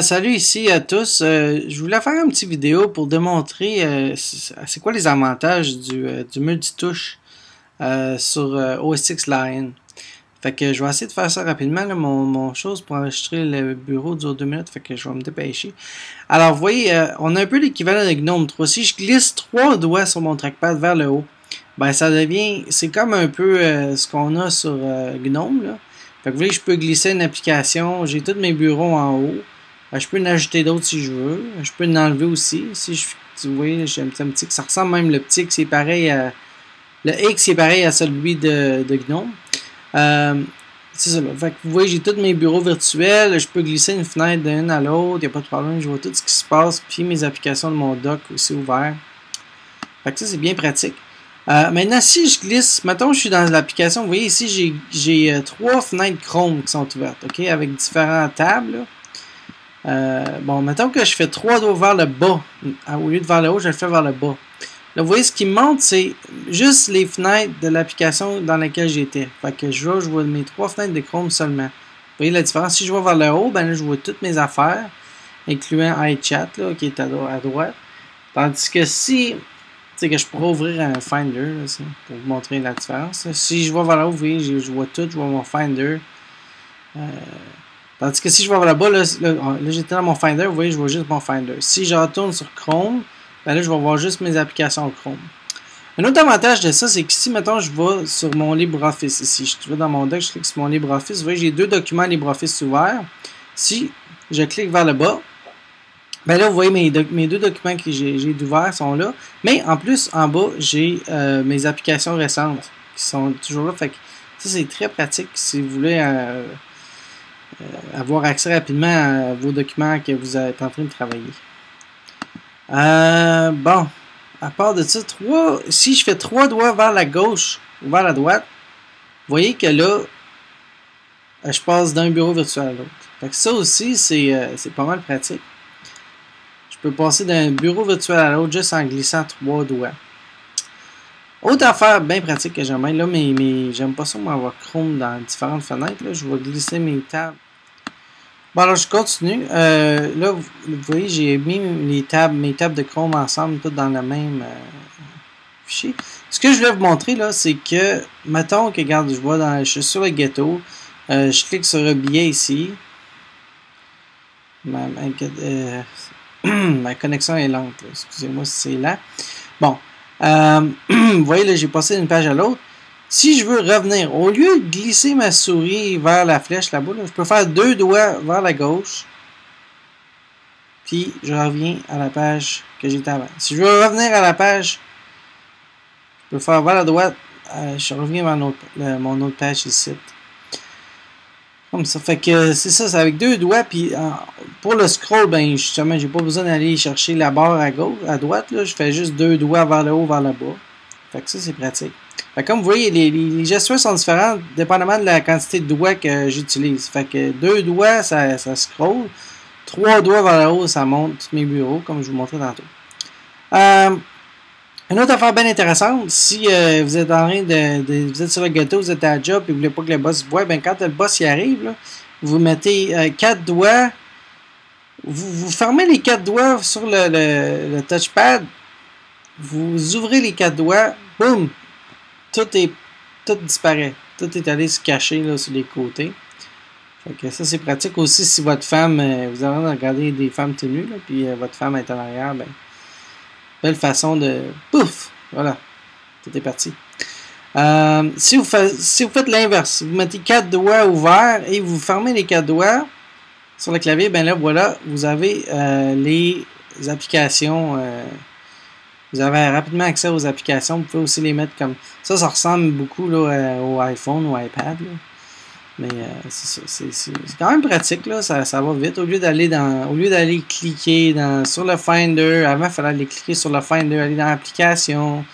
Salut ici à tous. Je voulais faire une petite vidéo pour démontrer c'est quoi les avantages du multitouche sur OS X Lion. Fait que je vais essayer de faire ça rapidement. Là, mon chose pour enregistrer le bureau dure 2 minutes, fait que je vais me dépêcher. Alors vous voyez, on a un peu l'équivalent de GNOME 3. Si je glisse 3 doigts sur mon trackpad vers le haut, ben ça devient, c'est comme un peu ce qu'on a sur GNOME là. Fait que vous voyez, je peux glisser une application, j'ai tous mes bureaux en haut. Je peux en ajouter d'autres si je veux. Je peux en enlever aussi. Si vous voyez, j'ai un petit que ça ressemble même le petit que c'est pareil à. Le X est pareil à celui de GNOME. C'est ça là. Fait que vous voyez, j'ai tous mes bureaux virtuels. Je peux glisser une fenêtre d'une à l'autre. Il n'y a pas de problème. Je vois tout ce qui se passe. Puis mes applications de mon dock aussi ouvertes. Fait que ça, c'est bien pratique. Maintenant, si je glisse, mettons je suis dans l'application, vous voyez ici, j'ai 3 fenêtres Chrome qui sont ouvertes, ok, avec différentes tables. Là. Bon, mettons que je fais 3 doigts vers le bas. Au lieu de vers le haut, je le fais vers le bas. Là, vous voyez, ce qui me montre, c'est juste les fenêtres de l'application dans laquelle j'étais. Fait que je vois mes 3 fenêtres de Chrome seulement. Vous voyez la différence? Si je vois vers le haut, ben là, je vois toutes mes affaires, incluant iChat, là, qui est à droite. Tandis que si, c'est que je pourrais ouvrir un Finder, là, pour vous montrer la différence. Si je vois vers le haut, vous voyez, je vois tout, je vois mon Finder. Tandis que si je vais vers là-bas, là j'étais dans mon Finder, vous voyez, je vois juste mon Finder. Si je retourne sur Chrome, ben là, je vais voir juste mes applications Chrome. Un autre avantage de ça, c'est que si, mettons, je vais sur mon LibreOffice ici, je vais dans mon doc, je clique sur mon LibreOffice, vous voyez, j'ai 2 documents LibreOffice ouverts. Si je clique vers le bas, ben là, vous voyez, mes 2 documents que j'ai ouverts sont là. Mais en plus, en bas, j'ai mes applications récentes qui sont toujours là. Fait que ça, c'est très pratique si vous voulez avoir accès rapidement à vos documents que vous êtes en train de travailler. Bon, à part de ça, si je fais 3 doigts vers la gauche ou vers la droite, vous voyez que là, je passe d'un bureau virtuel à l'autre. Fait que ça aussi, c'est pas mal pratique. Je peux passer d'un bureau virtuel à l'autre juste en glissant 3 doigts. Autre affaire bien pratique que j'aime bien, là, mais j'aime pas ça, moi, avoir Chrome dans différentes fenêtres. Là, je vais glisser mes tables. Bon, alors je continue. Là, vous voyez, j'ai mis mes tables de Chrome ensemble, toutes dans le même fichier. Ce que je voulais vous montrer, là, c'est que, mettons que, regarde, je suis sur le ghetto, je clique sur un billet ici. Ma connexion est lente, excusez-moi si c'est lent. Bon, vous voyez, là, j'ai passé d'une page à l'autre. Si je veux revenir, au lieu de glisser ma souris vers la flèche là-bas, je peux faire 2 doigts vers la gauche. Puis je reviens à la page que j'étais avant. Si je veux revenir à la page, je peux faire vers la droite. Je reviens vers mon autre page ici. Comme ça. Fait que c'est ça, c'est avec 2 doigts. Puis pour le scroll, ben justement, j'ai pas besoin d'aller chercher la barre à droite. Là, je fais juste 2 doigts vers le haut, vers le bas. Fait que ça, c'est pratique. Fait que comme vous voyez, les gestuels sont différents dépendamment de la quantité de doigts que j'utilise. Fait que 2 doigts, ça scroll. 3 doigts vers le haut, ça monte tous mes bureaux, comme je vous montrais tantôt. Une autre affaire bien intéressante, si vous êtes en train vous êtes sur le gâteau, vous êtes à la job et vous voulez pas que le boss voit, ben quand le boss y arrive, là, vous mettez 4 doigts, vous fermez les 4 doigts sur le touchpad, vous ouvrez les 4 doigts, boum, tout disparaît. Tout est allé se cacher là, sur les côtés. Fait que ça, c'est pratique aussi si votre femme, vous avez regardé des femmes tenues, là, puis votre femme est en arrière, ben, belle façon de... Pouf! Voilà. Tout est parti. Si vous faites l'inverse, vous mettez 4 doigts ouverts et vous fermez les 4 doigts sur le clavier, ben là, voilà, vous avez les applications... vous avez rapidement accès aux applications. Vous pouvez aussi les mettre comme... Ça ressemble beaucoup là, au iPhone ou iPad. Là. Mais c'est quand même pratique. Là. Ça va vite. Au lieu d'aller cliquer sur le Finder, avant, il fallait aller cliquer sur le Finder, aller dans l'application,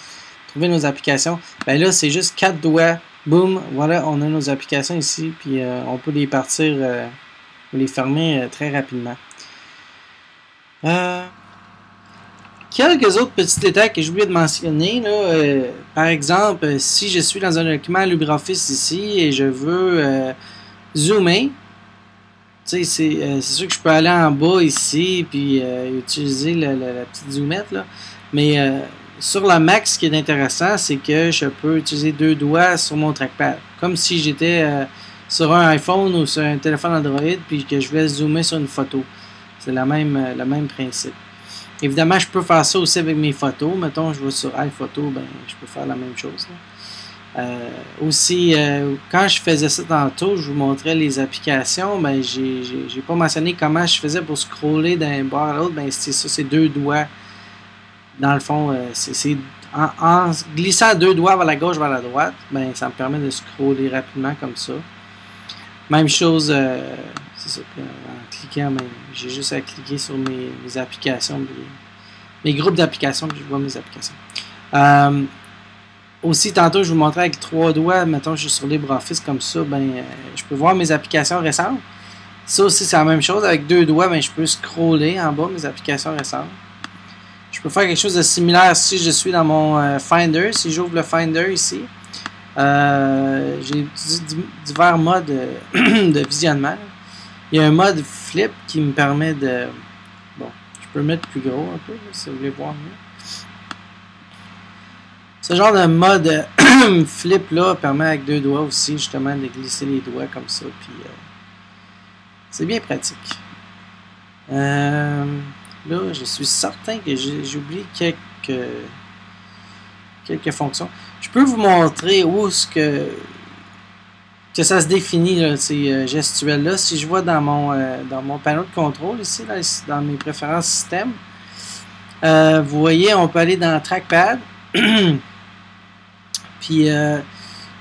trouver nos applications. Ben là, c'est juste 4 doigts. Boum, voilà, on a nos applications ici. Puis on peut les partir ou les fermer très rapidement. Quelques autres petits détails que j'ai oublié de mentionner. Là, par exemple, si je suis dans un document LibreOffice ici et je veux zoomer, sais, c'est sûr que je peux aller en bas ici, puis utiliser la petite zoomette, là. Mais sur la Mac, ce qui est intéressant, c'est que je peux utiliser deux doigts sur mon trackpad. Comme si j'étais sur un iPhone ou sur un téléphone Android, puis que je voulais zoomer sur une photo. C'est le même principe. Évidemment, je peux faire ça aussi avec mes photos. Mettons, je vais sur iPhoto, ben, je peux faire la même chose. Aussi, quand je faisais ça tantôt, je vous montrais les applications, ben, j'ai pas mentionné comment je faisais pour scroller d'un bord à l'autre. Ben, c'est ça, c'est deux doigts. Dans le fond, en glissant deux doigts vers la gauche, vers la droite, ben, ça me permet de scroller rapidement comme ça. Même chose, c'est ça, en cliquant, ben, j'ai juste à cliquer sur mes applications, mes groupes d'applications, puis je vois mes applications. Aussi, tantôt, je vous montrais avec trois doigts, mettons, je suis sur LibreOffice comme ça, ben, je peux voir mes applications récentes. Ça aussi, c'est la même chose. Avec deux doigts, ben, je peux scroller en bas mes applications récentes. Je peux faire quelque chose de similaire si je suis dans mon Finder. Si j'ouvre le Finder ici, j'ai divers modes de visionnement. Il y a un mode flip qui me permet de... Bon, je peux le mettre plus gros un peu, si vous voulez voir mieux. Ce genre de mode flip là permet avec deux doigts aussi justement de glisser les doigts comme ça. Puis c'est bien pratique. Là, je suis certain que j'ai oublié quelques fonctions. Je peux vous montrer où est-ce que ça se définit, là, ces gestuels-là. Si je vois dans mon panneau de contrôle ici, dans mes préférences système, vous voyez, on peut aller dans Trackpad. Puis, vous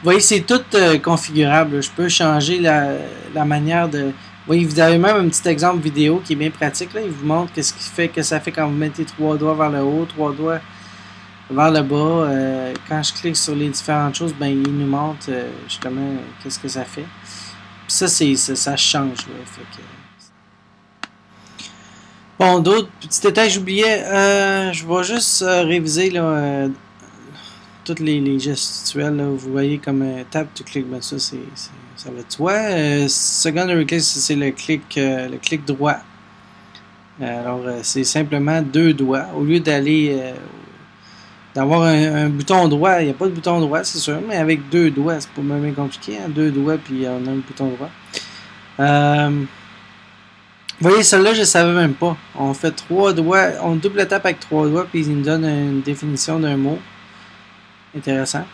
voyez, c'est tout configurable. Je peux changer la manière de... Vous voyez, vous avez même un petit exemple vidéo qui est bien pratique. Là. Il vous montre qu'est-ce qui fait que ça fait quand vous mettez trois doigts vers le haut, trois doigts vers le bas. Quand je clique sur les différentes choses, ben il nous montre justement qu'est-ce que ça fait. Puis ça change. Là. Fait que... Bon, d'autres petits détails, j'oubliais. Je vais juste réviser là, toutes les gestuels. Là, vous voyez comme tap to click, ben ça va de soi. Secondary click, c'est le clic droit. Alors, c'est simplement deux doigts. Au lieu d'avoir un bouton droit, il n'y a pas de bouton droit, c'est sûr, mais avec deux doigts, c'est pas même compliqué. Hein? Deux doigts, puis on a un bouton droit. Vous voyez, celle-là, je ne savais même pas. On fait trois doigts, on double tape avec trois doigts, puis il nous donne une définition d'un mot. Intéressant.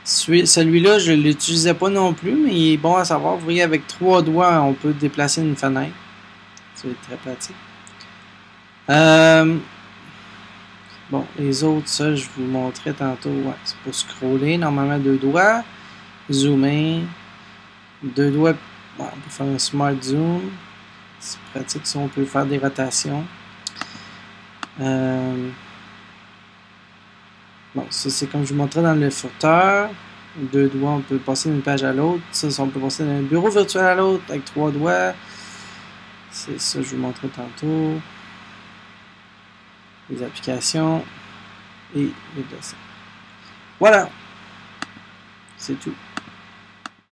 Celui-là, je ne l'utilisais pas non plus, mais il est bon à savoir. Vous voyez, avec trois doigts, on peut déplacer une fenêtre. C'est très pratique. Bon, les autres, ça, je vous montrais tantôt. Ouais, c'est pour scroller. Normalement, deux doigts. Zoomer. Deux doigts. Ouais, on peut faire un smart zoom. C'est pratique si on peut faire des rotations. Bon, ça c'est comme je vous montrais dans le footer. Deux doigts, on peut passer d'une page à l'autre. Ça, on peut passer d'un bureau virtuel à l'autre avec trois doigts. C'est ça que je vous montrais tantôt. Les applications et les dessins. Voilà. C'est tout.